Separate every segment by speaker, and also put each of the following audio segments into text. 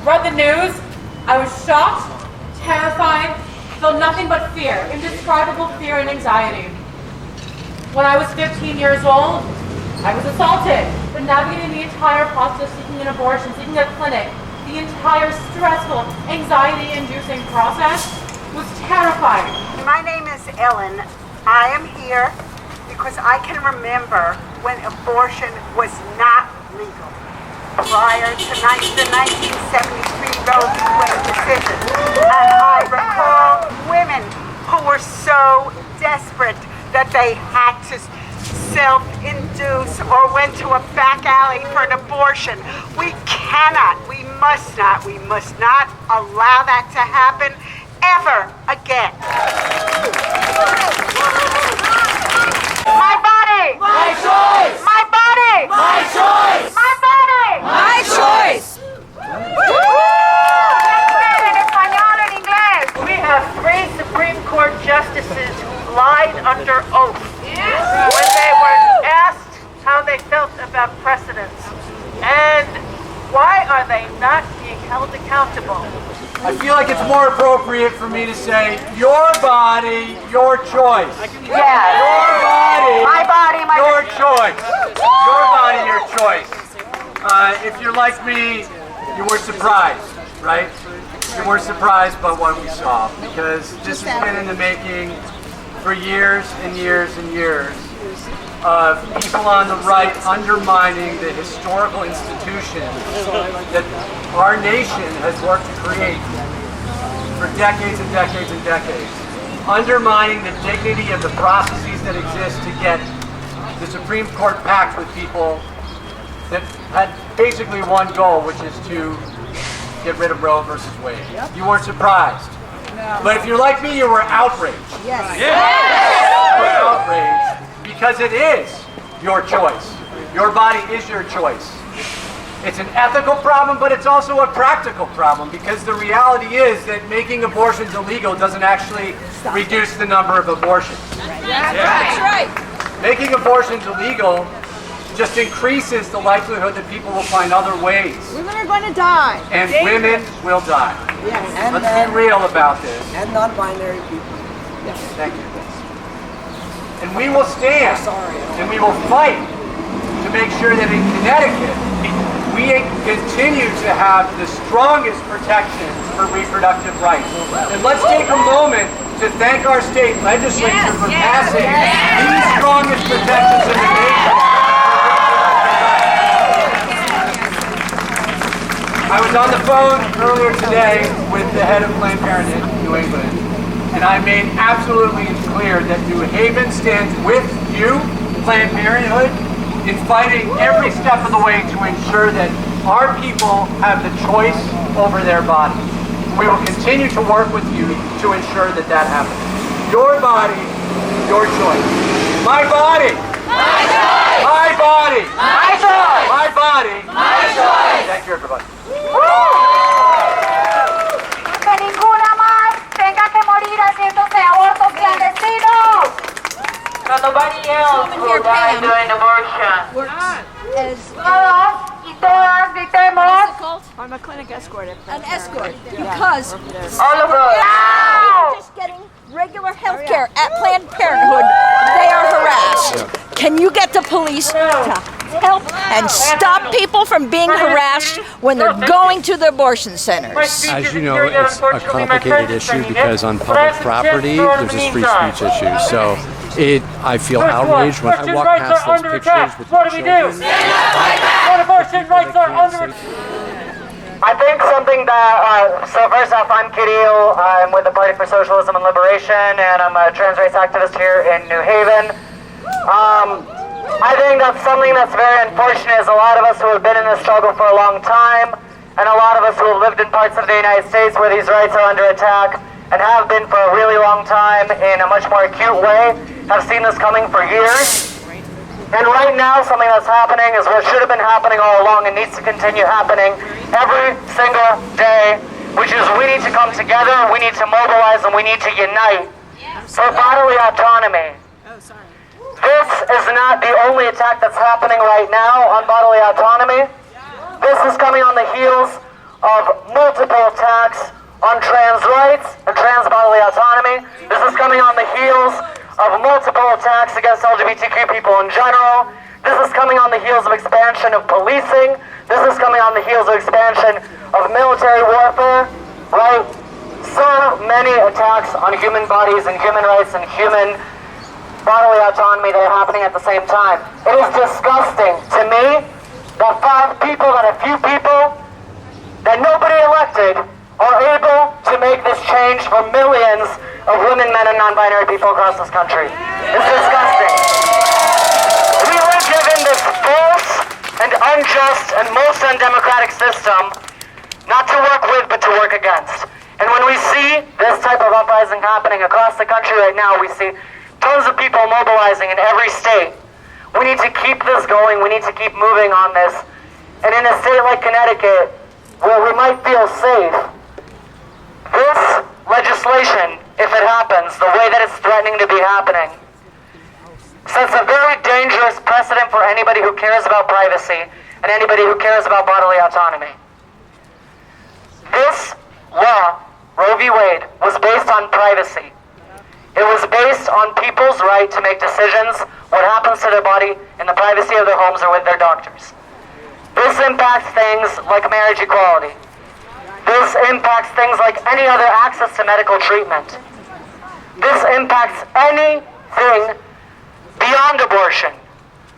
Speaker 1: read the news, I was shocked, terrified, felt nothing but fear, indescribable fear and anxiety. When I was 15 years old, I was assaulted, but navigating the entire process of seeking an abortion, seeking a clinic, the entire stressful, anxiety-inducing process was terrifying.
Speaker 2: My name is Ellen. I am here because I can remember when abortion was not legal. Prior to the 1973 Roe v. Wade decision. And I recall women who were so desperate that they had to self-induce or went to a back alley for an abortion. We must not allow that to happen ever again. My body!
Speaker 3: My choice!
Speaker 2: My body!
Speaker 3: My choice!
Speaker 2: My body!
Speaker 3: My choice!
Speaker 2: We have 3 Supreme Court justices who lied under oath when they were asked how they felt about precedents. And why are they not being held accountable?
Speaker 4: I feel like it's more appropriate for me to say, your body, your choice.
Speaker 2: Yeah.
Speaker 4: Your body,
Speaker 2: My body, my
Speaker 4: your choice. Your body, your choice. If you're like me, you were surprised, right? You were surprised by what we saw, because this has been in the making for years and years and years of people on the right undermining the historical institutions that our nation has worked to create for decades and decades and decades, undermining the dignity of the processes that exist to get the Supreme Court packed with people that had basically one goal, which is to get rid of Roe versus Wade. You weren't surprised. No. But if you're like me, you were outraged.
Speaker 3: Yes.
Speaker 4: You were outraged because it is your choice. Your body is your choice. It's an ethical problem, but it's also a practical problem, because the reality is that making abortions illegal doesn't actually reduce the number of abortions.
Speaker 3: That's right.
Speaker 4: Making abortions illegal just increases the likelihood that people will find other ways.
Speaker 3: Women are going to die.
Speaker 4: And women will die.
Speaker 3: Yes.
Speaker 4: Let's be real about this.
Speaker 3: And non-binary people. Yes.
Speaker 4: Thank you. And we will stand, and we will fight to make sure that in Connecticut, we continue to have the strongest protections for reproductive rights. And let's take a moment to thank our state legislature for passing these strongest protections in the nation. I was on the phone earlier today with the head of Planned Parenthood in New England, and I made absolutely clear that New Haven stands with you, Planned Parenthood, in fighting every step of the way to ensure that our people have the choice over their bodies. We will continue to work with you to ensure that that happens. Your body, your choice. My body!
Speaker 3: My choice!
Speaker 4: My body!
Speaker 3: My choice!
Speaker 4: My body!
Speaker 3: My choice!
Speaker 4: Thank you, everybody.
Speaker 2: Que ninguna más tenga que morir haciéndose abortos clandestinos.
Speaker 5: That nobody else will die during abortion.
Speaker 2: Todos y todas gritemos.
Speaker 6: I'm a clinic escort.
Speaker 7: An escort, because
Speaker 5: All of us.
Speaker 2: Ow!
Speaker 7: just getting regular health care at Planned Parenthood, they are harassed. Can you get the police to help and stop people from being harassed when they're going to the abortion centers?
Speaker 8: As you know, it's a complicated issue because on public property, there's a free speech issue. So I feel outraged when I walk past those pictures with the children.
Speaker 5: What abortion rights are under.
Speaker 9: I think something that, so first off, I'm Kirill. I'm with the Party for Socialism and Liberation, and I'm a trans race activist here in New Haven. I think that's something that's very unfortunate is a lot of us who have been in this struggle for a long time, and a lot of us who have lived in parts of the United States where these rights are under attack, and have been for a really long time in a much more acute way, have seen this coming for years. And right now, something that's happening is what should have been happening all along and needs to continue happening every single day, which is we need to come together, we need to mobilize, and we need to unite for bodily autonomy. This is not the only attack that's happening right now on bodily autonomy. This is coming on the heels of multiple attacks on trans rights and trans bodily autonomy. This is coming on the heels of multiple attacks against LGBTQ people in general. This is coming on the heels of expansion of policing. This is coming on the heels of expansion of military warfare, right? So many attacks on human bodies and human rights and human bodily autonomy that are happening at the same time. It is disgusting to me that a few people that nobody elected are able to make this change for millions of women, men, and non-binary people across this country. It's disgusting. We were given this false and unjust and most undemocratic system not to work with, but to work against. And when we see this type of uprising happening across the country right now, we see tons of people mobilizing in every state. We need to keep this going. We need to keep moving on this. And in a state like Connecticut, where we might feel safe, this legislation, if it happens, the way that it's threatening to be happening, sets a very dangerous precedent for anybody who cares about privacy and anybody who cares about bodily autonomy. This law, Roe v. Wade, was based on privacy. It was based on people's right to make decisions what happens to their body in the privacy of their homes or with their doctors. This impacts things like marriage equality. This impacts things like any other access to medical treatment. This impacts anything beyond abortion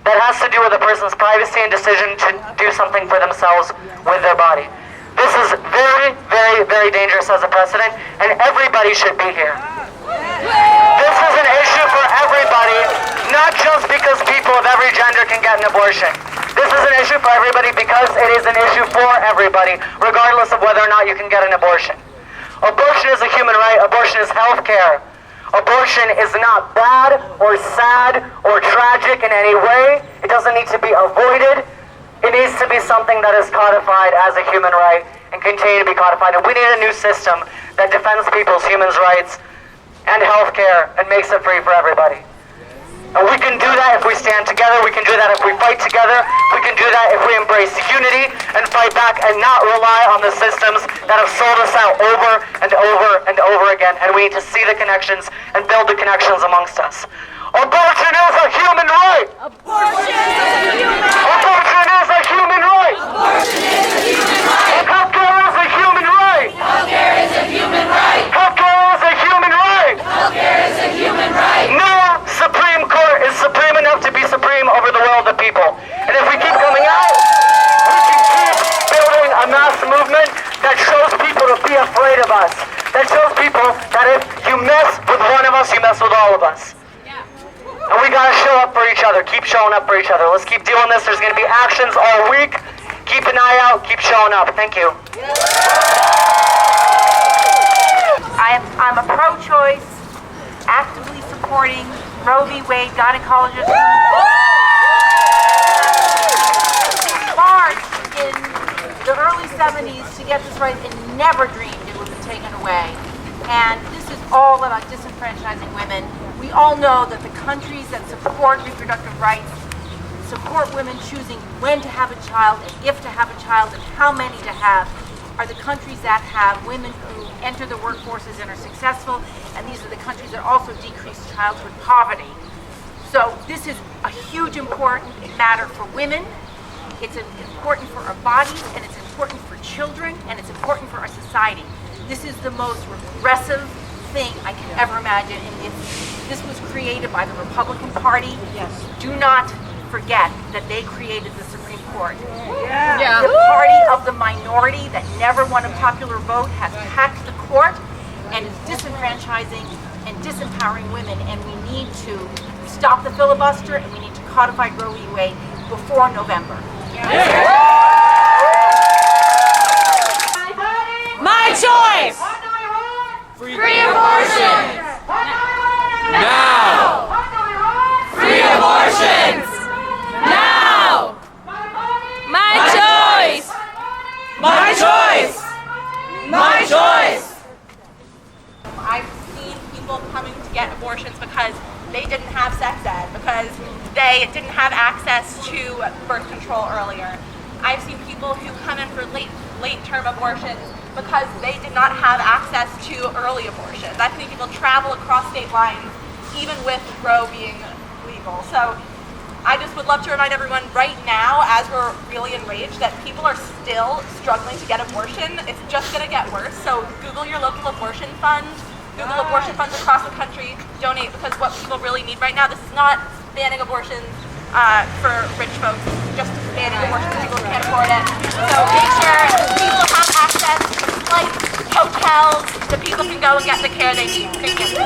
Speaker 9: that has to do with a person's privacy and decision to do something for themselves with their body. This is very, very, very dangerous as a precedent, and everybody should be here. This is an issue for everybody, not just because people of every gender can get an abortion. This is an issue for everybody because it is an issue for everybody, regardless of whether or not you can get an abortion. Abortion is a human right. Abortion is health care. Abortion is not bad or sad or tragic in any way. It doesn't need to be avoided. It needs to be something that is codified as a human right and continue to be codified. And we need a new system that defends people's human rights and health care and makes it free for everybody. And we can do that if we stand together. We can do that if we fight together. We can do that if we embrace unity and fight back and not rely on the systems that have sold us out over and over and over again. And we need to see the connections and build the connections amongst us. Abortion is a human right!
Speaker 7: Abortion is a human right!
Speaker 9: Abortion is a human right!
Speaker 7: Abortion is a human right!
Speaker 9: Healthcare is a human right!
Speaker 7: Healthcare is a human right!
Speaker 9: Healthcare is a human right!
Speaker 7: Healthcare is a human right!
Speaker 9: No Supreme Court is supreme enough to be supreme over the will of the people. And if we keep coming out, we can keep building a mass movement that shows people to be afraid of us. That shows people that if you mess with one of us, you mess with all of us. And we gotta show up for each other. Keep showing up for each other. Let's keep doing this. There's gonna be actions all week. Keep an eye out. Keep showing up. Thank you.
Speaker 6: I'm a pro-choice, actively supporting Roe v. Wade gynecologist. Marched in the early 70s to get this right and never dreamed it would be taken away. And this is all about disenfranchising women. We all know that the countries that support reproductive rights support women choosing when to have a child and if to have a child and how many to have are the countries that have women who enter the workforces and are successful, and these are the countries that also decrease childhood poverty. So this is a huge important matter for women. It's important for our bodies, and it's important for children, and it's important for our society. This is the most regressive thing I can ever imagine, and this was created by the Republican Party. Yes. Do not forget that they created the Supreme Court. Yeah. The party of the minority that never won a popular vote has packed the court and is disenfranchising and disempowering women, and we need to stop the filibuster and we need to codify Roe v. Wade before November.
Speaker 7: My choice! Free abortion! Now! Free abortions! Now! My choice! My choice! My choice!
Speaker 10: I've seen people coming to get abortions because they didn't have sex ed, because they didn't have access to birth control earlier. I've seen people who come in for late late-term abortions because they did not have access to early abortions. That many people travel across state lines, even with Roe being legal. So I just would love to remind everyone right now, as we're really enraged, that people are still struggling to get abortion. It's just going to get worse. So Google your local abortion fund. Google abortion funds across the country. Donate, because what people really need right now, this is not banning abortions for rich folks, just banning abortions for people who can't afford it. So make sure people have access to flights, hotels, that people can go and get the care they need. Thank you.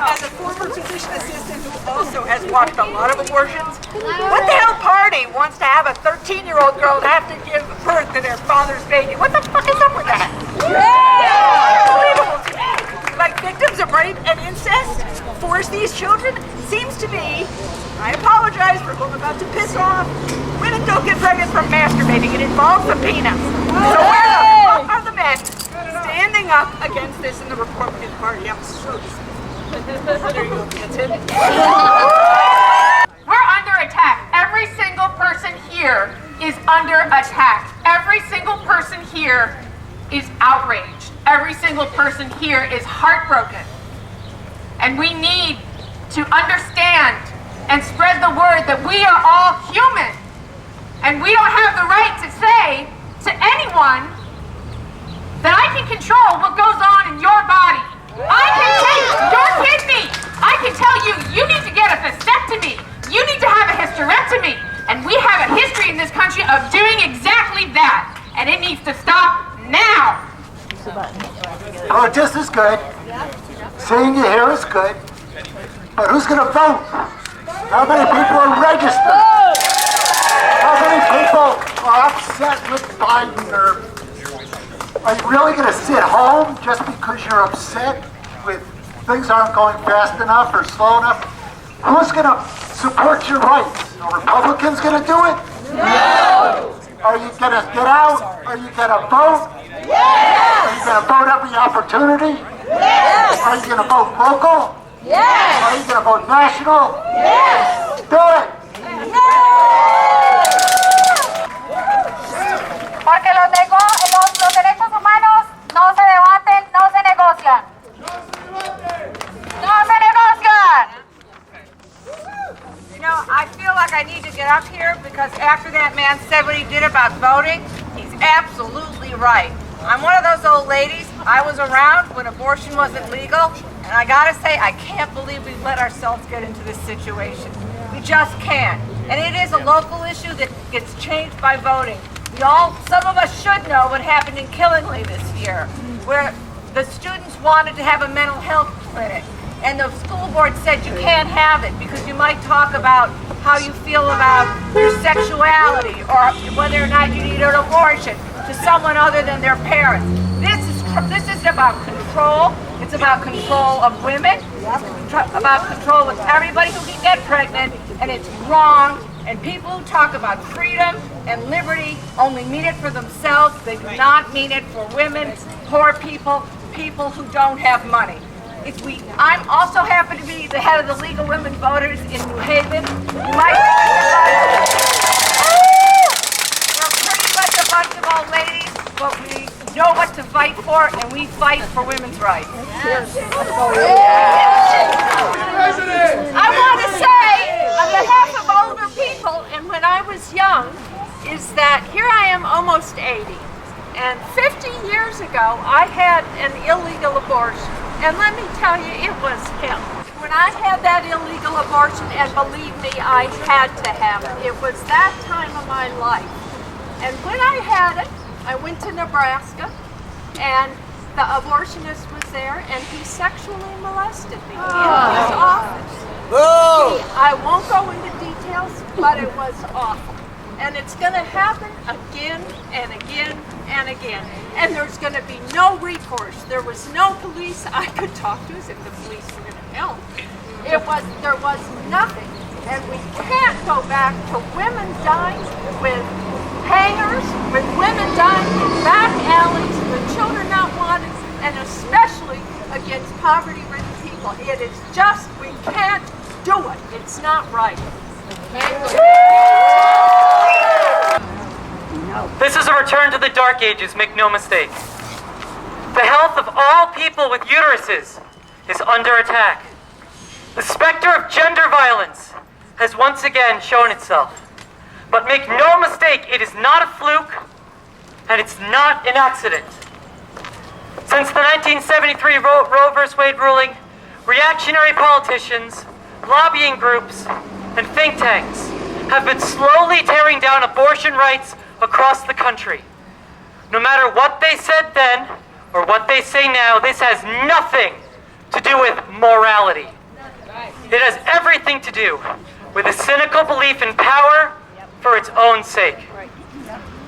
Speaker 2: As a former physician assistant who also has watched a lot of abortions, what the hell party wants to have a 13-year-old girl have to give birth to their father's baby? What the fuck is up with that? Unbelievable to me. Like victims of rape and incest force these children? Seems to me, I apologize for who I'm about to piss off, women don't get pregnant from masturbating. It involves the penis. So where the fuck are the men standing up against this in the Republican Party? I'm so disappointed. There you go, that's it.
Speaker 1: We're under attack. Every single person here is under attack. Every single person here is outraged. Every single person here is heartbroken. And we need to understand and spread the word that we are all human. And we don't have the right to say to anyone that I can control what goes on in your body. I can take your kidney. I can tell you, you need to get a vasectomy. You need to have a hysterectomy. And we have a history in this country of doing exactly that. And it needs to stop now.
Speaker 11: Protest is good. Seeing you here is good. But who's going to vote? How many people are registered? How many people are upset with Biden? Are you really going to sit home just because you're upset with things aren't going fast enough or slow enough? Who's going to support your rights? Are Republicans going to do it? No! Are you going to get out? Are you going to vote? Yes! Are you going to vote every opportunity? Yes! Are you going to vote local? Yes! Are you going to vote national? Yes! Do it!
Speaker 12: Porque los derechos humanos no se debaten, no se negocian. No se negocian.
Speaker 2: You know, I feel like I need to get up here because after that man said what he did about voting, he's absolutely right. I'm one of those old ladies. I was around when abortion wasn't legal, and I gotta say, I can't believe we let ourselves get into this situation. We just can't. And it is a local issue that gets changed by voting. Some of us should know what happened in Killingly this year, where the students wanted to have a mental health clinic, and the school board said you can't have it because you might talk about how you feel about your sexuality or whether or not you need an abortion to someone other than their parents. This is about control. It's about control of women. It's about control of everybody who can get pregnant, and it's wrong. And people who talk about freedom and liberty only mean it for themselves. They do not mean it for women, poor people, people who don't have money. I'm also happen to be the head of the League of Women Voters in New Haven. You might we're pretty much a bunch of old ladies, but we know what to fight for, and we fight for women's rights. Yes.
Speaker 12: I want to say, on behalf of older people, and when I was young, is that here I am almost 80. And 50 years ago, I had an illegal abortion. And let me tell you, it was hell. When I had that illegal abortion, and believe me, I had to have it. It was that time of my life. And when I had it, I went to Nebraska, and the abortionist was there, and he sexually molested me in his office. I won't go into details, but it was awful. And it's going to happen again and again and again. And there's going to be no recourse. There was no police I could talk to as if the police were going to help. There was nothing. And we can't go back to women dying with hangers, with women dying in back alleys, with children not wanted, and especially against poverty-ridden people. It is just, we can't do it. It's not right.
Speaker 13: This is a return to the Dark Ages, make no mistake. The health of all people with uteruses is under attack. The specter of gender violence has once again shown itself. But make no mistake, it is not a fluke, and it's not an accident. Since the 1973 Roe v. Wade ruling, reactionary politicians, lobbying groups, and think tanks have been slowly tearing down abortion rights across the country. No matter what they said then, or what they say now, this has nothing to do with morality. It has everything to do with a cynical belief in power for its own sake.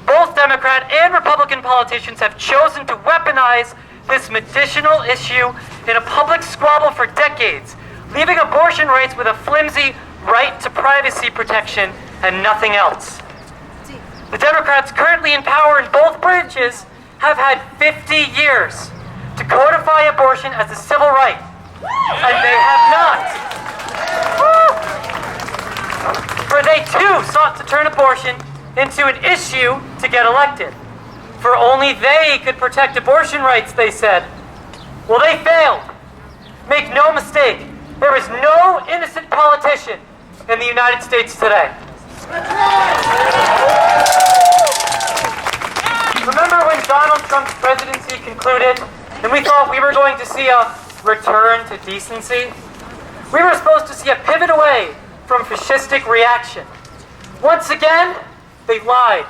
Speaker 13: Both Democrat and Republican politicians have chosen to weaponize this medicinal issue in a public squabble for decades, leaving abortion rights with a flimsy right to privacy protection and nothing else. The Democrats currently in power in both branches have had 50 years to codify abortion as a civil right, and they have not. For they too sought to turn abortion into an issue to get elected. For only they could protect abortion rights, they said. Well, they failed. Make no mistake, there is no innocent politician in the United States today. Remember when Donald Trump's presidency concluded and we thought we were going to see a return to decency? We were supposed to see a pivot away from fascistic reaction. Once again, they lied.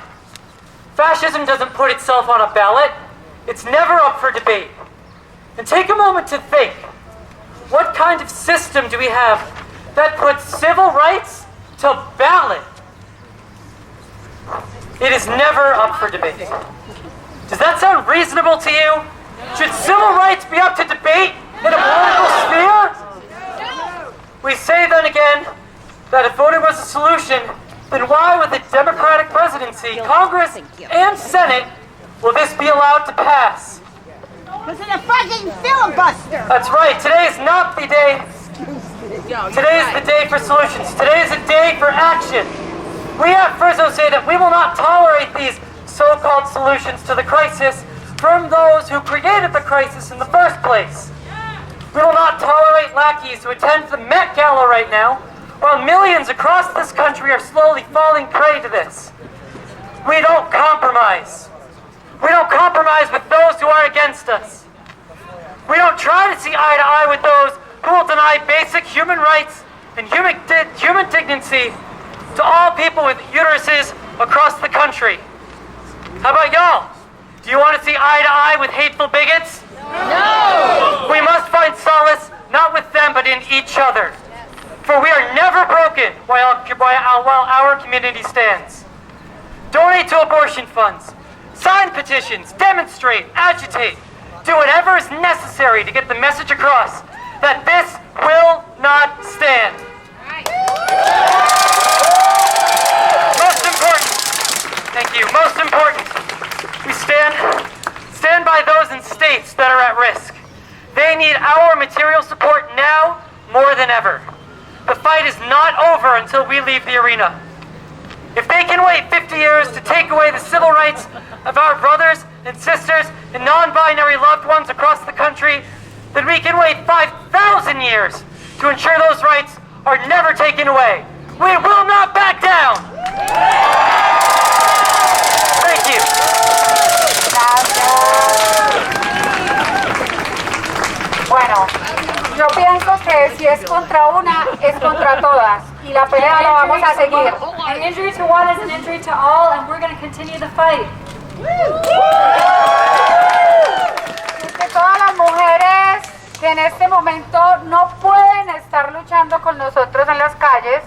Speaker 13: Fascism doesn't put itself on a ballot. It's never up for debate. And take a moment to think, what kind of system do we have that puts civil rights to ballot? It is never up for debate. Does that sound reasonable to you? Should civil rights be up to debate in a political sphere? We say then again that if voting was a solution, then why with a Democratic presidency, Congress and Senate, will this be allowed to pass?
Speaker 2: Was it a fucking filibuster?
Speaker 13: That's right. Today is not the day. Today is the day for solutions. Today is a day for action. We at Frizzo say that we will not tolerate these so-called solutions to the crisis from those who created the crisis in the first place. We will not tolerate lackeys who attend the Met Gala right now, while millions across this country are slowly falling prey to this. We don't compromise. We don't compromise with those who are against us. We don't try to see eye to eye with those who will deny basic human rights and human dignity to all people with uteruses across the country. How about y'all? Do you want to see eye to eye with hateful bigots? No! We must find solace not with them but in each other. For we are never broken while our community stands. Donate to abortion funds. Sign petitions, demonstrate, agitate. Do whatever is necessary to get the message across that this will not stand. Most important, thank you, most important, we stand by those in states that are at risk. They need our material support now more than ever. The fight is not over until we leave the arena. If they can wait 50 years to take away the civil rights of our brothers and sisters and non-binary loved ones across the country, then we can wait 5,000 years to ensure those rights are never taken away. We will not back down! Thank you.
Speaker 12: Bueno, yo pienso que si es contra una, es contra todas. Y la pelea la vamos a seguir.
Speaker 1: An injury to one is an injury to all, and we're going to continue the fight.
Speaker 12: Que todas las mujeres que en este momento no pueden estar luchando con nosotros en las calles,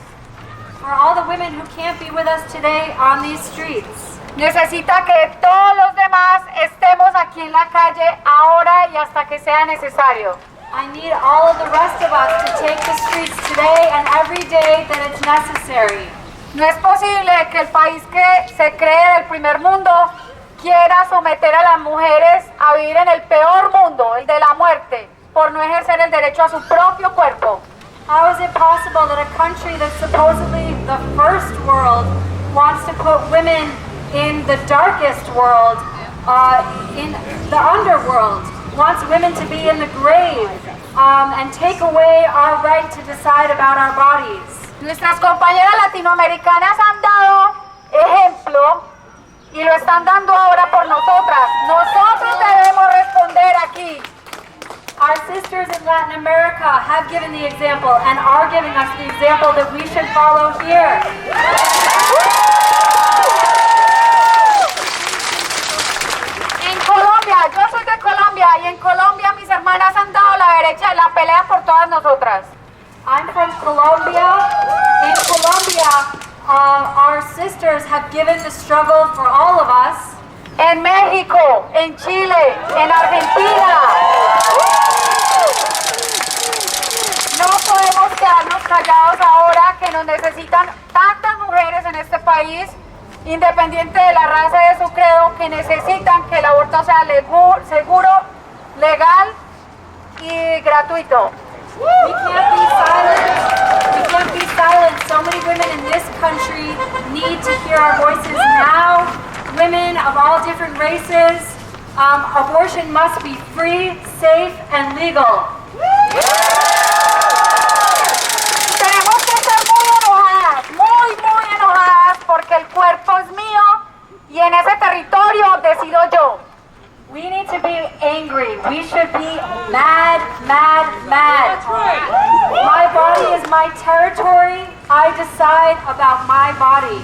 Speaker 1: For all the women who can't be with us today on these streets,
Speaker 12: necesita que todos los demás estemos aquí en la calle ahora y hasta que sea necesario.
Speaker 1: I need all of the rest of us to take the streets today and every day that it's necessary.
Speaker 12: No es posible que el país que se cree del primer mundo quiera someter a las mujeres a vivir en el peor mundo, el de la muerte, por no ejercer el derecho a su propio cuerpo.
Speaker 14: How is it possible that a country that's supposedly the first world wants to put women in the darkest world, in the underworld, wants women to be in the grave, and take away our right to decide about our bodies?
Speaker 6: Nuestras compañeras latinoamericanas han dado ejemplo y lo están dando ahora por nosotras. Nosotros debemos responder aquí.
Speaker 14: Our sisters in Latin America have given the example and are giving us the example that we should follow here.
Speaker 6: En Colombia, yo soy de Colombia y en Colombia mis hermanas han dado la pelea por todas nosotras.
Speaker 14: I'm from Colombia. In Colombia, our sisters have given the struggle for all of us.
Speaker 6: En México, en Chile, en Argentina. No podemos quedarnos callados ahora que nos necesitan tantas mujeres en este país, independiente de la raza de su credo, que necesitan que el aborto sea seguro, legal y gratuito.
Speaker 14: We can't be silent. We can't be silent. So many women in this country need to hear our voices now. Women of all different races. Abortion must be free, safe, and legal.
Speaker 6: Tenemos que ser muy enojadas, porque el cuerpo es mío y en ese territorio decido yo.
Speaker 14: We need to be angry. We should be mad, mad, mad. My body is my territory. I decide about my body.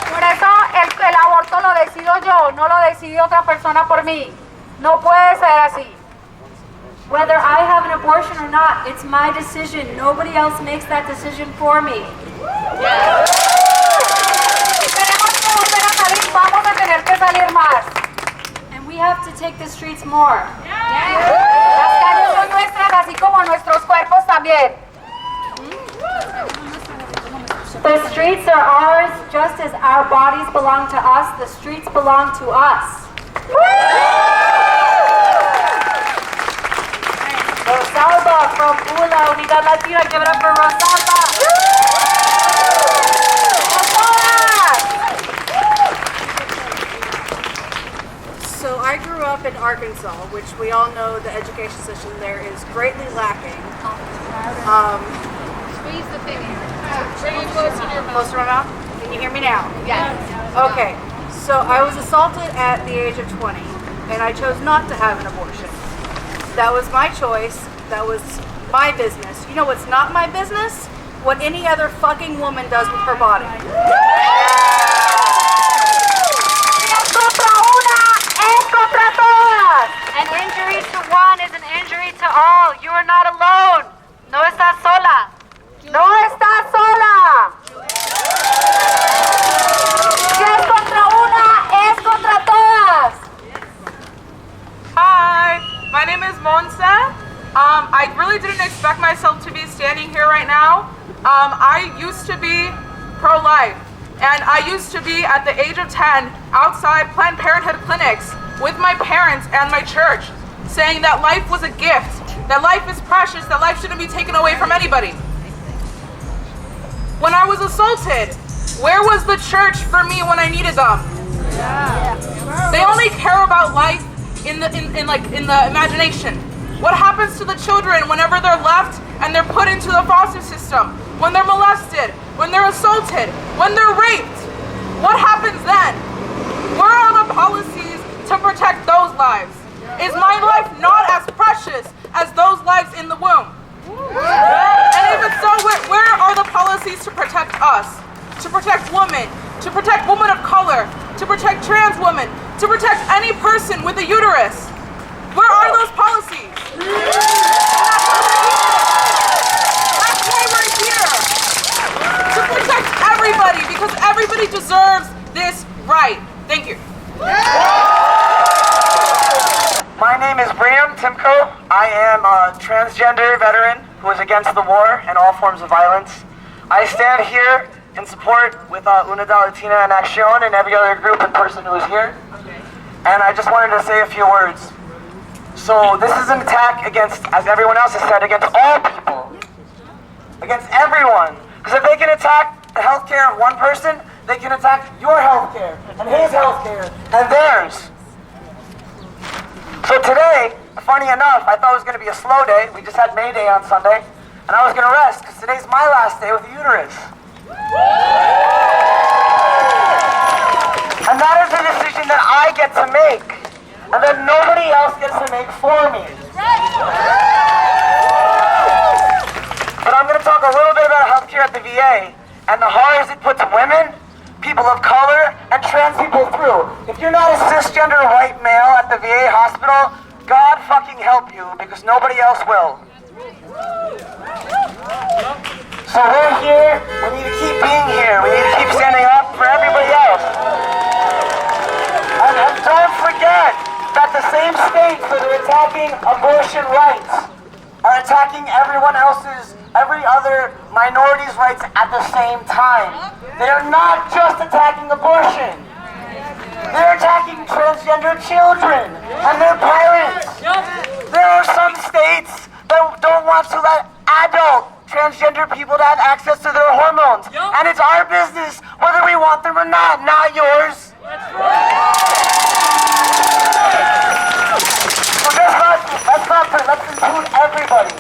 Speaker 6: Por eso el aborto lo decido yo, no lo decide otra persona por mí. No puede ser así.
Speaker 14: Whether I have an abortion or not, it's my decision. Nobody else makes that decision for me.
Speaker 6: Vamos a tener que salir más.
Speaker 14: And we have to take the streets more.
Speaker 6: Las calles son nuestras, así como nuestros cuerpos también.
Speaker 14: The streets are ours, just as our bodies belong to us. The streets belong to us.
Speaker 1: Rosalba from ULA, Unidad Latina, give it up for Rosalba.
Speaker 15: So I grew up in Arkansas, which we all know the education system there is greatly lacking.
Speaker 12: Squeeze the thing here.
Speaker 15: Closer to my mouth? Can you hear me now?
Speaker 12: Yes.
Speaker 15: Okay. So I was assaulted at the age of 20, and I chose not to have an abortion. That was my choice. That was my business. You know what's not my business? What any other fucking woman does with her body.
Speaker 6: An injury to one is an injury to all. You are not alone. No estás sola. No estás sola. Si es contra una, es contra todas.
Speaker 16: Hi, my name is Monse. I really didn't expect myself to be standing here right now. I used to be pro-life, and I used to be at the age of 10 outside Planned Parenthood clinics with my parents and my church, saying that life was a gift, that life is precious, that life shouldn't be taken away from anybody. When I was assaulted, where was the church for me when I needed them? They only care about life in the imagination. What happens to the children whenever they're left and they're put into the foster system? When they're molested, when they're assaulted, when they're raped? What happens then? Where are the policies to protect those lives? Is my life not as precious as those lives in the womb? And if it's so, where are the policies to protect us? To protect women, to protect women of color, to protect trans women, to protect any person with a uterus? Where are those policies? That's why we're here. To protect everybody, because everybody deserves this right. Thank you.
Speaker 9: My name is Briam Timko. I am a transgender veteran who is against the war and all forms of violence. I stand here in support with Unidad Latina en Acción and every other group and person who is here. And I just wanted to say a few words. So this is an attack against, as everyone else has said, against all people. Against everyone. Because if they can attack the healthcare of one person, they can attack your healthcare, and his healthcare, and theirs. So today, funny enough, I thought it was going to be a slow day. We just had May Day on Sunday, and I was going to rest, because today's my last day with a uterus. And that is a decision that I get to make, and that nobody else gets to make for me. But I'm going to talk a little bit about healthcare at the VA, and the horrors it puts women, people of color, and trans people through. If you're not a cisgender white male at the VA hospital, God fucking help you, because nobody else will. So we're here, we need to keep being here, we need to keep standing up for everybody else. And don't forget that the same states that are attacking abortion rights are attacking every other minority's rights at the same time. They are not just attacking abortion. They're attacking transgender children and their parents. There are some states that don't want to let adult transgender people to have access to their hormones. And it's our business whether we want them or not yours. So let's include everybody.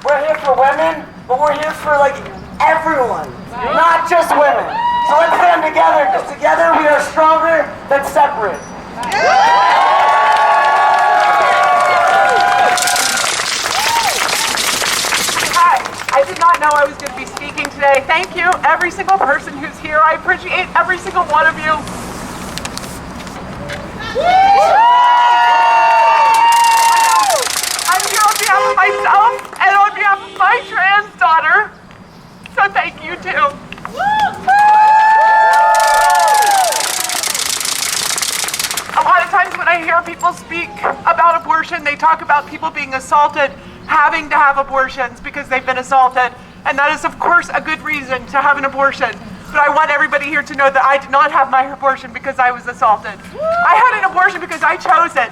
Speaker 9: We're here for women, but we're here for everyone, not just women. So let's stand together, because together we are stronger than separate.
Speaker 17: Hi, I did not know I was going to be speaking today. Thank you, every single person who's here. I appreciate every single one of you. I'm here on behalf of myself and on behalf of my trans daughter. So thank you too. A lot of times when I hear people speak about abortion, they talk about people being assaulted, having to have abortions because they've been assaulted. And that is, of course, a good reason to have an abortion. But I want everybody here to know that I did not have my abortion because I was assaulted. I had an abortion because I chose it.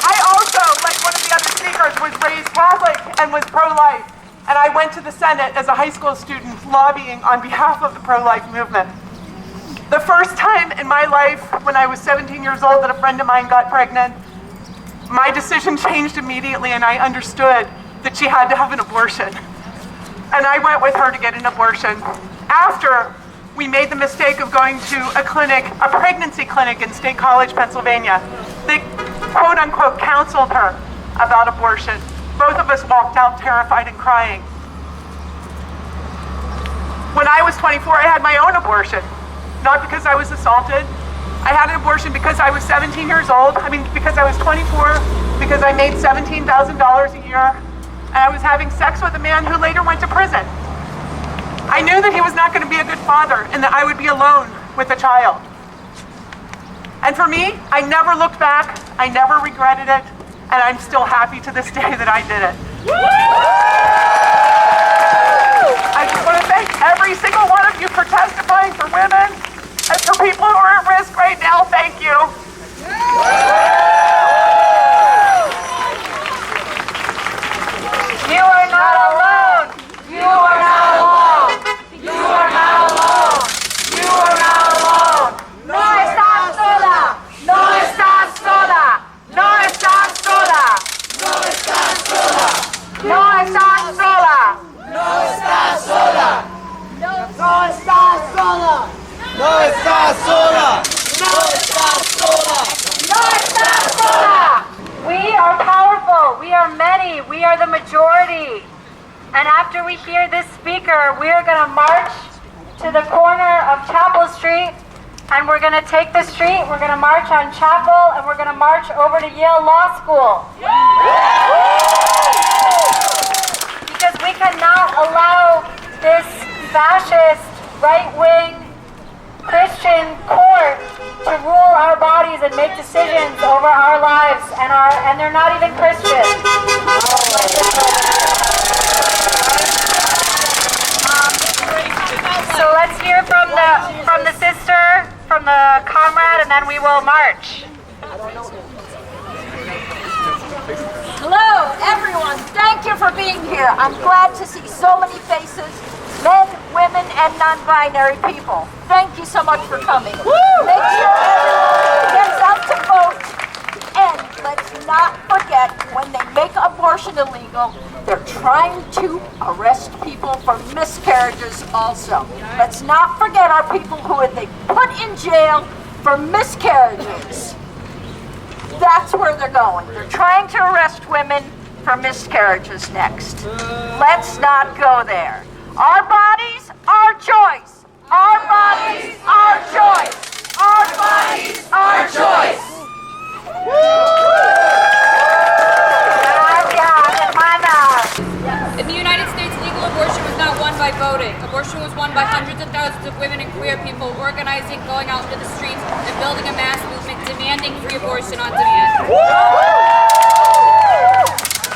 Speaker 17: I also, like one of the other speakers, was raised Catholic and was pro-life. And I went to the Senate as a high school student lobbying on behalf of the pro-life movement. The first time in my life, when I was 17 years old, that a friend of mine got pregnant, my decision changed immediately, and I understood that she had to have an abortion. And I went with her to get an abortion. After we made the mistake of going to a clinic, a pregnancy clinic in State College, Pennsylvania, they quote unquote counseled her about abortion. Both of us walked out terrified and crying. When I was 24, I had my own abortion. Not because I was assaulted. I had an abortion because I was 17 years old. Because I was 24, because I made $17,000 a year, and I was having sex with a man who later went to prison. I knew that he was not going to be a good father and that I would be alone with a child. And for me, I never looked back, I never regretted it, and I'm still happy to this day that I did it. I just want to thank every single one of you for testifying for women, and for people who are at risk right now, thank you.
Speaker 3: You are not alone. You are not alone. You are not alone. You are not alone. No estás sola. No estás sola. No estás sola. No estás sola. No estás sola. No estás sola. No estás sola. No estás sola. No estás sola. No estás sola.
Speaker 14: We are powerful. We are many. We are the majority. And after we hear this speaker, we are going to march to the corner of Chapel Street, and we're going to take the street. We're going to march on Chapel, and we're going to march over to Yale Law School. Because we cannot allow this fascist, right-wing Christian court to rule our bodies and make decisions over our lives, and they're not even Christian. So let's hear from the sister, from the comrade, and then we will march.
Speaker 7: Hello, everyone. Thank you for being here. I'm glad to see so many faces, men, women, and non-binary people. Thank you so much for coming. Make sure everyone gets out to vote. And let's not forget, when they make abortion illegal, they're trying to arrest people for miscarriages also. Let's not forget our people who they put in jail for miscarriages. That's where they're going. They're trying to arrest women for miscarriages next. Let's not go there. Our bodies, our choice. Our bodies, our choice. Our bodies, our choice.
Speaker 18: In the United States, legal abortion was not won by voting. Abortion was won by hundreds of thousands of women and queer people organizing, going out into the streets, and building a mass movement demanding free abortion on demand.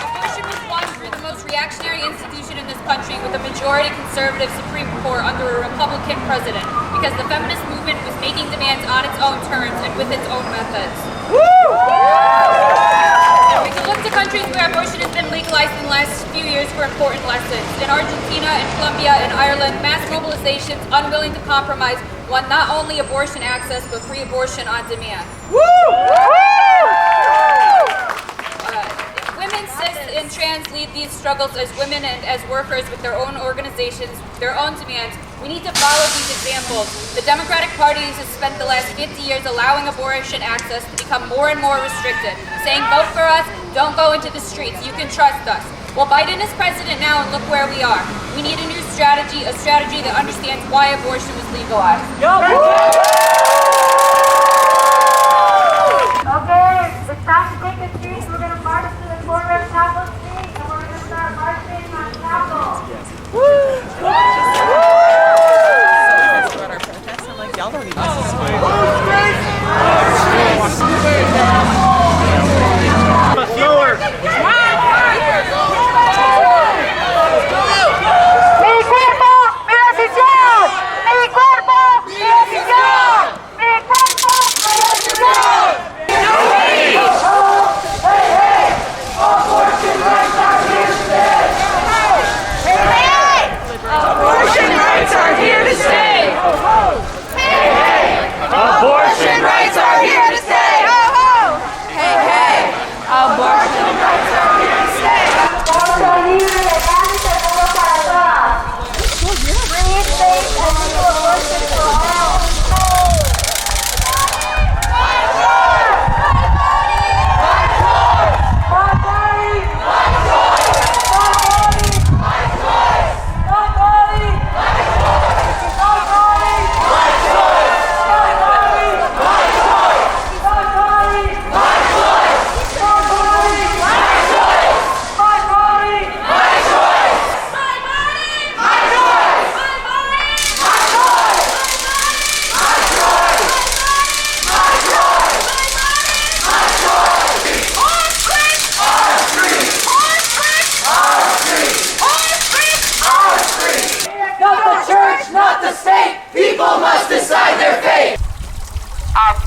Speaker 18: Abortion was won through the most reactionary institution in this country with a majority conservative Supreme Court under a Republican president, because the feminist movement was making demands on its own terms and with its own methods. We can look to countries where abortion has been legalized in the last few years for important lessons. In Argentina, in Colombia, and Ireland, mass mobilizations unwilling to compromise won not only abortion access, but free abortion on demand. Women, cis, and trans lead these struggles as women and as workers with their own organizations, their own demands. We need to follow these examples. The Democratic Party has spent the last 50 years allowing abortion access to become more and more restricted, saying vote for us, don't go into the streets, you can trust us. Well, Biden is president now, and look where we are. We need a new strategy, a strategy that understands why abortion was legalized.
Speaker 14: Okay, it's time to take the streets. We're going to march to the corner of Capitol Street, and we're going to start marching on Capitol.
Speaker 3: Y'all don't even
Speaker 14: Mi cuerpo, mi decisión. Mi cuerpo, mi decisión. Mi cuerpo, mi decisión. Hey, hey, abortion rights are here to stay. Hey, hey, abortion rights are here to stay. Hey, hey, abortion rights are here to stay. Hey, hey, abortion rights are here to stay. Aborto libre, legal y seguro para todas. Free, safe, and legal abortion for all.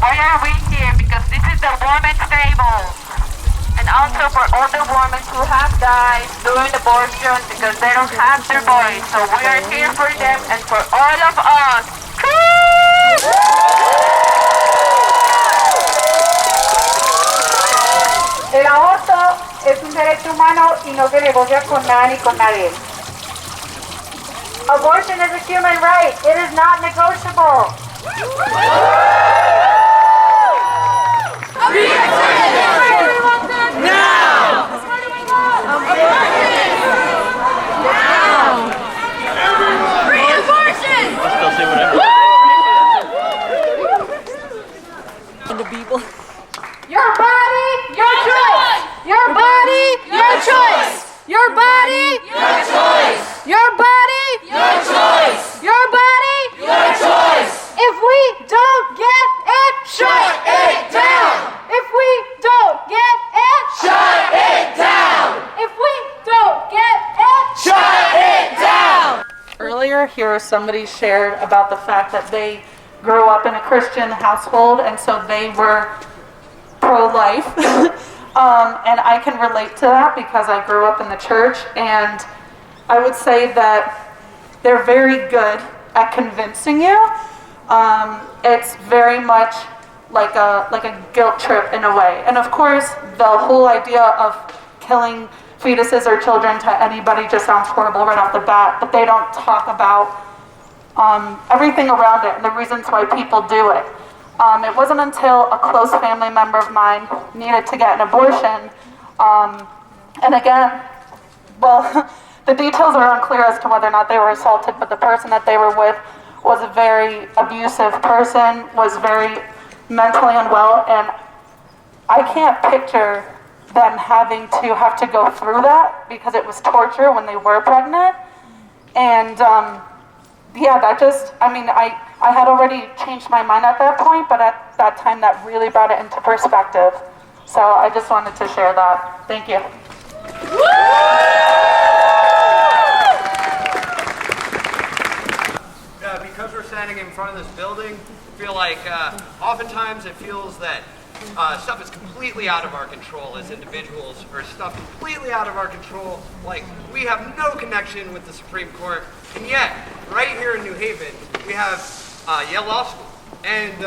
Speaker 5: Why are we here? Because this is the women's table. And also for all the women who have died during abortion because they don't have their voice. So we are here for them and for all of us.
Speaker 14: El aborto es un derecho humano y no se negocia con nada ni con nadie. Abortion is a human right. It is not negotiable. Your body, your choice. Your body, your choice. Your body, your choice. Your body, your choice. Your body, your choice. If we don't get it, shut it down. If we don't get it, shut it down. If we don't get it, shut it down.
Speaker 17: Earlier here, somebody shared about the fact that they grew up in a Christian household, and so they were pro-life, and I can relate to that because I grew up in the church, and I would say that they're very good at convincing you. It's very much like a guilt trip in a way. And of course, the whole idea of killing fetuses or children to anybody just sounds horrible right off the bat, but they don't talk about everything around it and the reasons why people do it. It wasn't until a close family member of mine needed to get an abortion, and again, well, the details are unclear as to whether or not they were assaulted, but the person that they were with was a very abusive person, was very mentally unwell, and I can't picture them having to go through that because it was torture when they were pregnant. And yeah, that just, I mean, I had already changed my mind at that point, but at that time that really brought it into perspective. So I just wanted to share that. Thank you.
Speaker 4: Because we're standing in front of this building, I feel like oftentimes it feels that stuff is completely out of our control as individuals, or stuff completely out of our control, like we have no connection with the Supreme Court, and yet, right here in New Haven, we have Yale Law School. And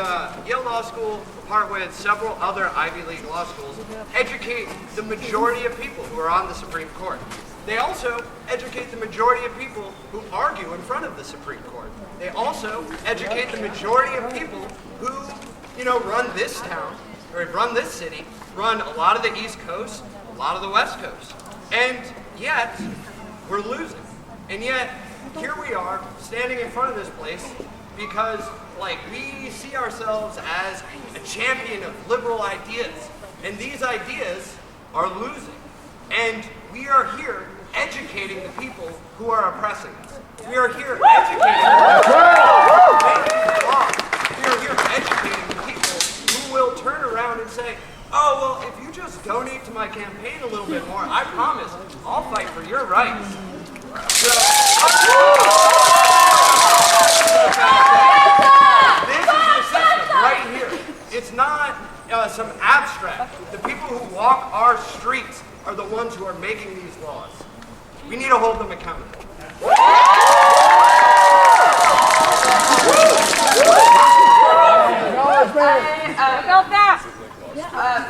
Speaker 4: Yale Law School, apart with several other Ivy League law schools, educate the majority of people who are on the Supreme Court. They also educate the majority of people who argue in front of the Supreme Court. They also educate the majority of people who, run this town, or run this city, run a lot of the East Coast, a lot of the West Coast. And yet, we're losing. And yet, here we are, standing in front of this place, because, we see ourselves as a champion of liberal ideas. And these ideas are losing. And we are here educating the people who are oppressing us. We are here educating We are here educating the people who will turn around and say, oh, well, if you just donate to my campaign a little bit more, I promise I'll fight for your rights. So, this is the system right here. It's not some abstract. The people who walk our streets are the ones who are making these laws. We need to hold them accountable.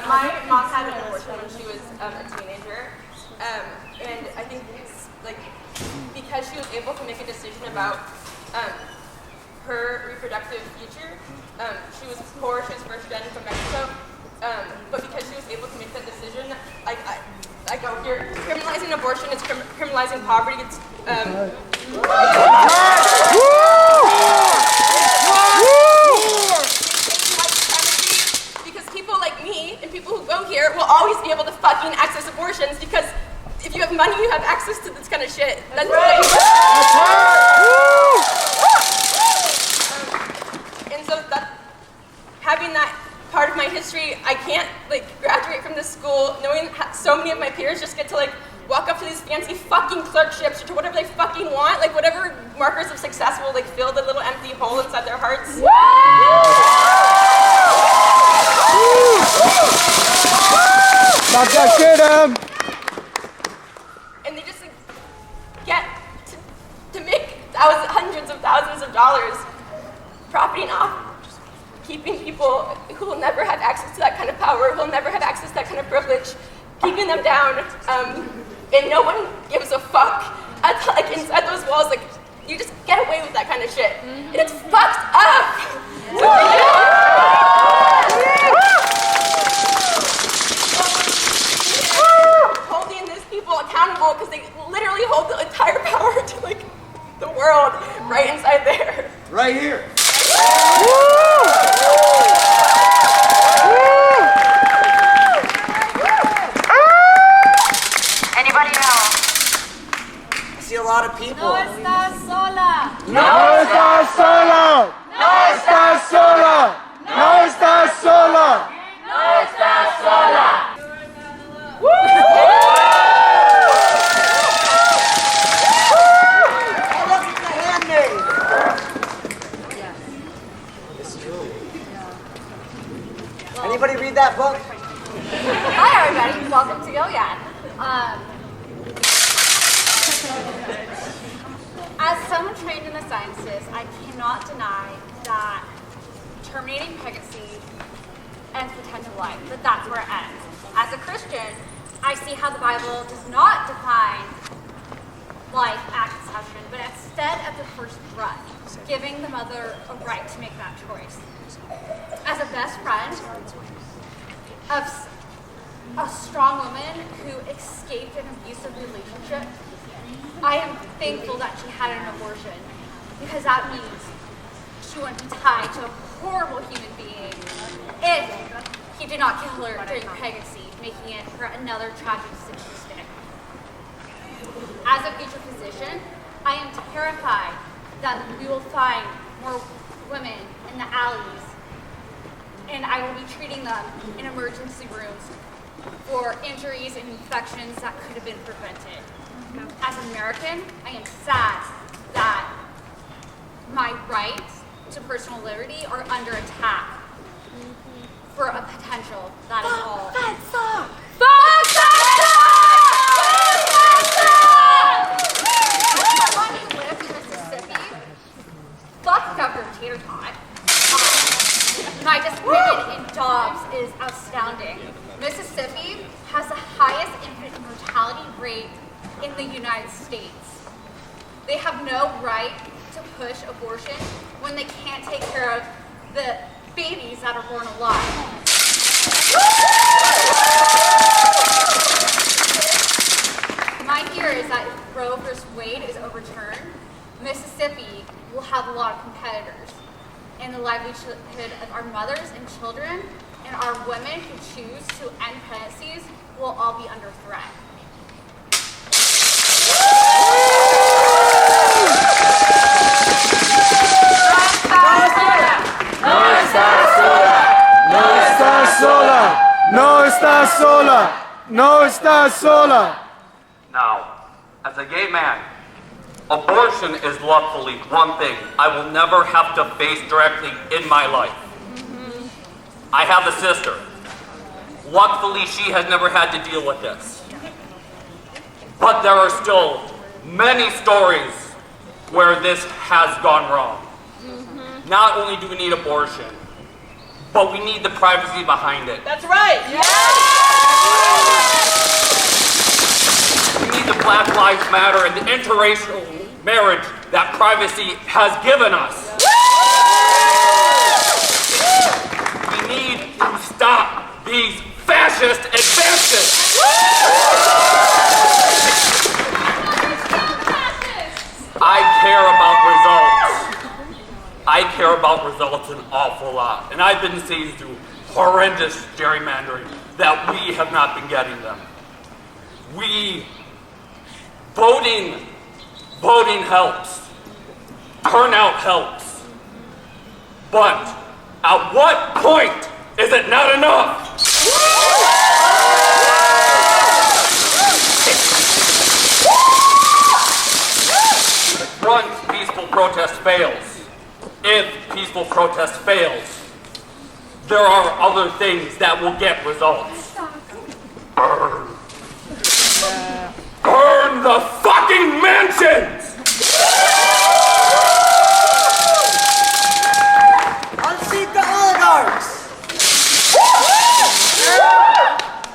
Speaker 10: My mom had an abortion when she was a teenager, and I think it's because she was able to make a decision about her reproductive future. She was poor, she was first gen from Mexico, but because she was able to make that decision, you're criminalizing abortion, it's criminalizing poverty, it's because people like me and people who go here will always be able to fucking access abortions because if you have money, you have access to this kind of shit. That's and so having that part of my history, I can't graduate from this school knowing so many of my peers just get to walk up to these fancy fucking clerkships or to whatever they fucking want, whatever markers of success will fill the little empty hole inside their hearts.
Speaker 11: Knock that shit up.
Speaker 10: And they just get to make hundreds of thousands of dollars profiting off keeping people who will never have access to that kind of power, who will never have access to that kind of privilege, keeping them down, and no one gives a fuck. Inside those walls, you just get away with that kind of shit, and it's fucked up. Holding these people accountable because they literally hold the entire power to the world right inside there.
Speaker 4: Right here.
Speaker 3: Anybody else?
Speaker 9: I see a lot of people.
Speaker 3: No estás sola.
Speaker 11: No estás sola. No estás sola. No estás sola.
Speaker 3: No estás sola.
Speaker 19: Anybody read that book?
Speaker 20: Hi everybody, welcome to Gilead. As someone trained in the sciences, I cannot deny that terminating pregnancy ends potential life, that that's where it ends. As a Christian, I see how the Bible does not define life at conception, but instead at the first breath, giving the mother a right to make that choice. As a best friend of a strong woman who escaped an abusive relationship, I am thankful that she had an abortion, because that means she wouldn't be tied to a horrible human being if he did not kill her during pregnancy, making it for another tragic statistic. As a future physician, I am terrified that we will find more women in the alleys, and I will be treating them in emergency rooms for injuries and infections that could have been prevented. As an American, I am sad that my rights to personal liberty are under attack for a potential that is all. I want to live in Mississippi. Fuck Governor Tater Tot. My disappointment in jobs is astounding. Mississippi has the highest infant mortality rate in the United States. They have no right to push abortion when they can't take care of the babies that are born alive. My fear is that if Roe v. Wade is overturned, Mississippi will have a lot of competitors, and the livelihood of our mothers and children and our women who choose to end pregnancies will all be under threat.
Speaker 4: No estás sola. No estás sola. No estás sola. No estás sola.
Speaker 21: Now, as a gay man, abortion is luckily one thing I will never have to face directly in my life. I have a sister. Luckily, she has never had to deal with this. But there are still many stories where this has gone wrong. Not only do we need abortion, but we need the privacy behind it.
Speaker 16: That's right.
Speaker 21: We need the Black Lives Matter and the interracial marriage that privacy has given us. We need to stop these fascist advances. I care about results. I care about results an awful lot. And I've been seeing through horrendous gerrymandering that we have not been getting them. Voting helps. Turnout helps. But at what point is it not enough? Once peaceful protest fails, if peaceful protest fails, there are other things that will get results. Burn. Burn the fucking mansions!
Speaker 19: Unseat the oligarchs!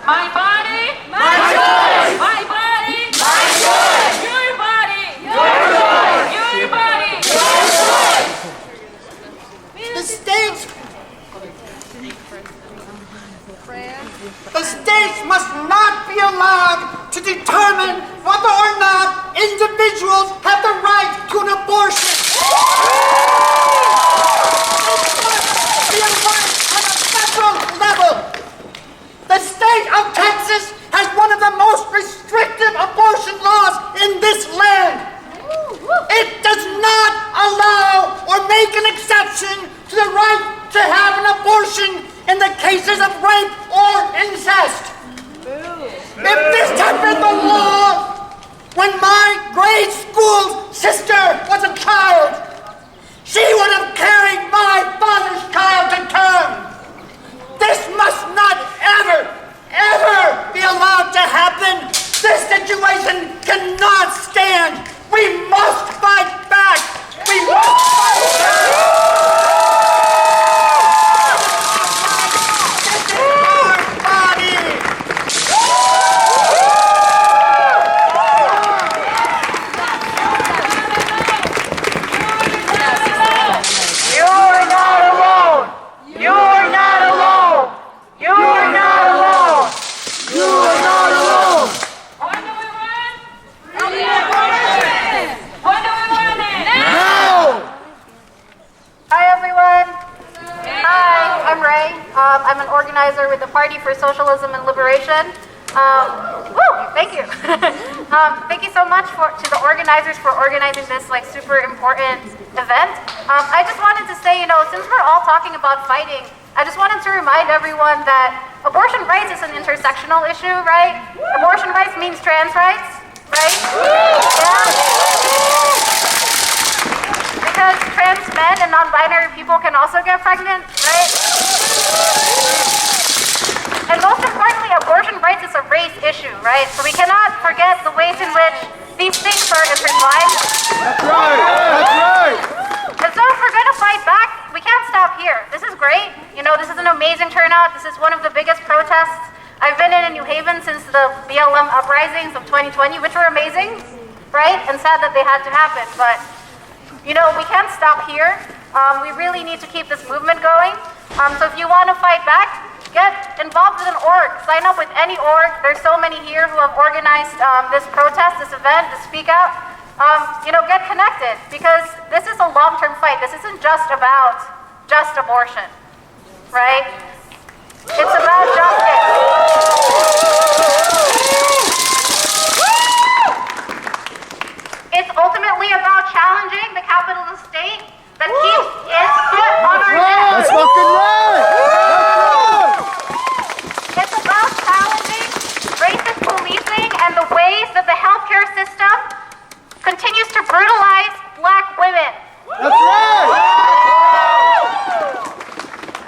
Speaker 3: My body,
Speaker 19: my choice!
Speaker 3: my body,
Speaker 19: my choice!
Speaker 3: your body,
Speaker 19: your choice!
Speaker 3: your body,
Speaker 19: your choice! The states must not be allowed to determine whether or not individuals have the right to an abortion. It must be a right on a federal level. The state of Texas has one of the most restrictive abortion laws in this land. It does not allow or make an exception to the right to have an abortion in the cases of rape or incest. If this had been the law when my grade school sister was a child, she would have carried my father's child to term. This
Speaker 8: I'm an organizer with the Party for Socialism and Liberation. Thank you. Thank you so much to the organizers for organizing this super important event. I just wanted to say, since we're all talking about fighting, I just wanted to remind everyone that abortion rights is an intersectional issue, right? Abortion rights means trans rights, right? Yeah. Because trans men and non-binary people can also get pregnant, right? And most importantly, abortion rights is a race issue, right? So we cannot forget the ways in which these things are intertwined.
Speaker 11: That's right, that's right.
Speaker 8: And so if we're going to fight back, we can't stop here. This is great. This is an amazing turnout. This is one of the biggest protests I've been in New Haven since the BLM uprisings of 2020, which were amazing, right? And sad that they had to happen. But, we can't stop here. We really need to keep this movement going. So if you want to fight back, get involved with an org. Sign up with any org. There's so many here who have organized this protest, this event, to speak out. Get connected, because this is a long-term fight. This isn't just about abortion, right? It's about justice. It's ultimately about challenging the capitalist state that keeps its foot on our neck.
Speaker 11: That's fucking right.
Speaker 8: It's about challenging racist policing and the ways that the healthcare system continues to brutalize Black women.
Speaker 11: That's right.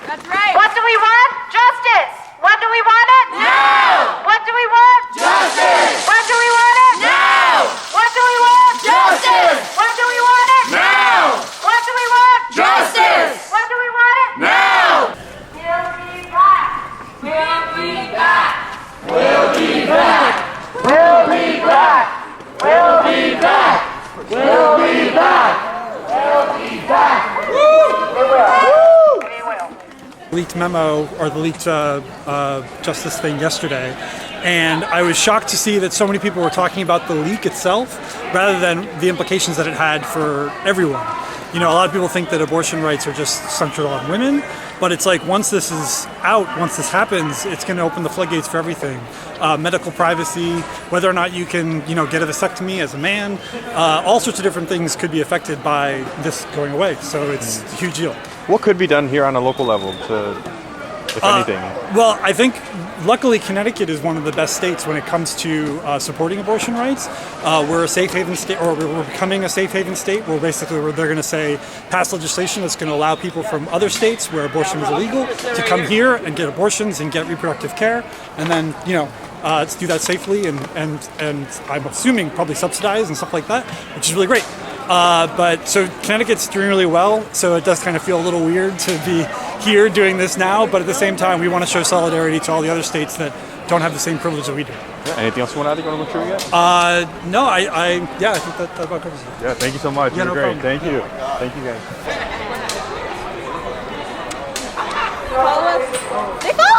Speaker 8: That's right. What do we want? Justice. When do we want it? Now. What do we want? Justice. When do we want it? Now. What do we want? Justice. When do we want it? Now. What do we want? Justice. When do we want it? Now. We'll be back. We'll be back.
Speaker 11: We'll be back. We'll be back. We'll be back. We'll be back. We'll be back. We will.
Speaker 22: Leaked memo or the leaked justice thing yesterday, and I was shocked to see that so many people were talking about the leak itself rather than the implications that it had for everyone. A lot of people think that abortion rights are just centered on women, but it's like once this is out, once this happens, it's going to open the floodgates for everything. Medical privacy, whether or not you can, get a vasectomy as a man, all sorts of different things could be affected by this going away. So it's a huge deal.
Speaker 23: What could be done here on a local level if anything?
Speaker 22: Well, I think luckily Connecticut is one of the best states when it comes to supporting abortion rights. We're a safe haven state, or we're becoming a safe haven state, where basically they're going to say pass legislation that's going to allow people from other states where abortion is illegal to come here and get abortions and get reproductive care, and then to do that safely and I'm assuming probably subsidized and stuff like that, which is really great. But so Connecticut's doing really well, so it does kind of feel a little weird to be here doing this now, but at the same time we want to show solidarity to all the other states that don't have the same privilege that we do.
Speaker 23: Yeah, anything else you want to add? You want to look through yet?
Speaker 22: No, I think that about covers it.
Speaker 23: Yeah, thank you so much.
Speaker 22: Yeah,
Speaker 23: You're
Speaker 22: no
Speaker 23: great.
Speaker 22: problem.
Speaker 23: Thank you. Thank you guys.
Speaker 3: They follow us.